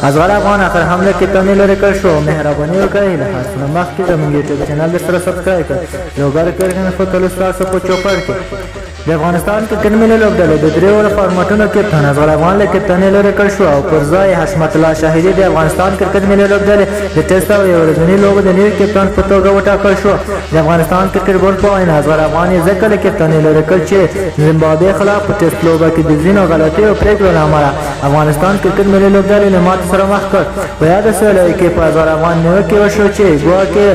ازغر افغان اخر حمله کې تنه لري کړ شو مهرباني وکړئ له حاصل مخکې زموږ یوټیوب چینل سره سبسکرایب کړئ لوګر کړئ په تلو تاسو په چوپړ کې د افغانستان کرکټ ملي لوبډلې د دریو فارمټونو کې تنه افغان له کې تنه لري کړ شو او پر ځای حشمت الله شاهدي د افغانستان کرکټ ملي لوبډلې د ټیسټ او ورځنی لوبو د نیو کپټان په توګه وټاکل شو د افغانستان کرکټ بورډ په وینا ازغر افغان یې ځکه له کې تنه لري کړ چې زمبابوې خلاف په ټیسټ لوبه کې د ځینو غلطۍ او پریکړو له امله افغانستان کرکټ ملي لوبډلې له ماتې سره مخ کړ په یاد سوله کې په ازغر افغان نیو کې وشو چې ګواکې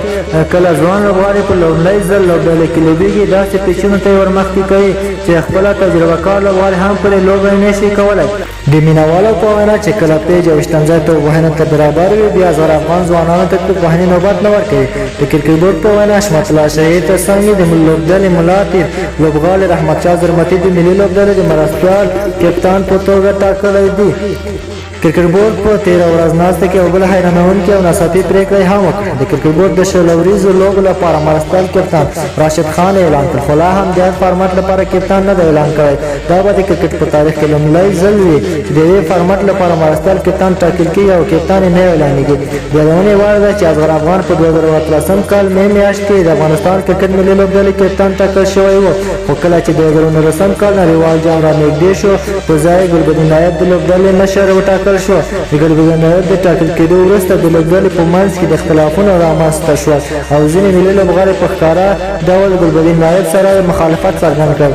کله ځوان لوبغاړي په لومړی ځل لوبډلې کې لوبېږي داسې پیچونو ته ورمخکې کوي چې خپله تجربه کار لوبغاړي هم پرې لوبه نشي کولی د مینوالو په وینا چې کله پیج او شتنځای توپ وهنې ته برابر وي بیا ازغر افغان ځوانانو ته توپ وهنې نوبت نه ورکوي د کرکټ بورډ په وینا حشمت الله شهید ته څنګه د لوبډلې ملا تیر لوبغاړي رحمت شاه زرمتي د ملي لوبډلې د مرستیال کپتان په توګه ټاکلی دی کرکټ بورډ په 13 ورځ ناسته کې یو بل حیرانونکې او ناڅاپي پریکړه هم وکړه د کرکټ بورډ د شلو ورځو لوبو لپاره مرستیال کپتان راشد خان اعلان کړ خو لا هم د فارمټ لپاره کپتان نه دی اعلان کړی دا به د کرکټ په تاریخ کې لومړی ځل وي چې د دې فارمټ لپاره مرستیال کپتان ټاکل کېږي او کپتان یې نه اعلانېږي د یادونې وړ ده چې ازغر افغان په 2013 کال مې میاشت کې د افغانستان کرکټ ملي لوبډلې کپتان ټاکل شوی و خو کله چې 2019 کال نړیوال جام را نږدې شو په ځای ګلبدین نایب د لوبډلې مشر وټاکل شو د ګلبدین نایب د ټاکل کېدو وروسته د لوبډلې په منځ کې د اختلافونو رامنځته شول او ځینې ملي لوبغاړي په ښکاره ډول ګلبدین نایب سره مخالفت څرګند کړ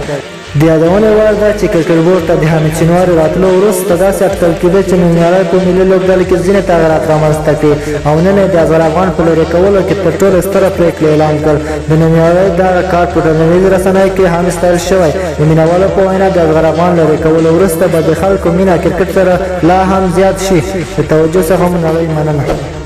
د یادونې وړ ده چې کرکټ بورډ ته د حامد شینواري راتلو وروسته داسې اټکل کېده چې نومیالی په ملي لوبډلې کې ځینې تغیرات رامنځته کړي او نن یې د ازغر افغان په لرې کولو کې تر ټولو ستره پرېکړه اعلان کړ د نومیالۍ دغه کار په ټولنیزو رسنیو کې هم ستایل شوی د مینوالو په وینا د ازغر افغان لرې کولو وروسته به د خلکو مینه کرکټ سره لا هم زیات شي د توجه څخه مننه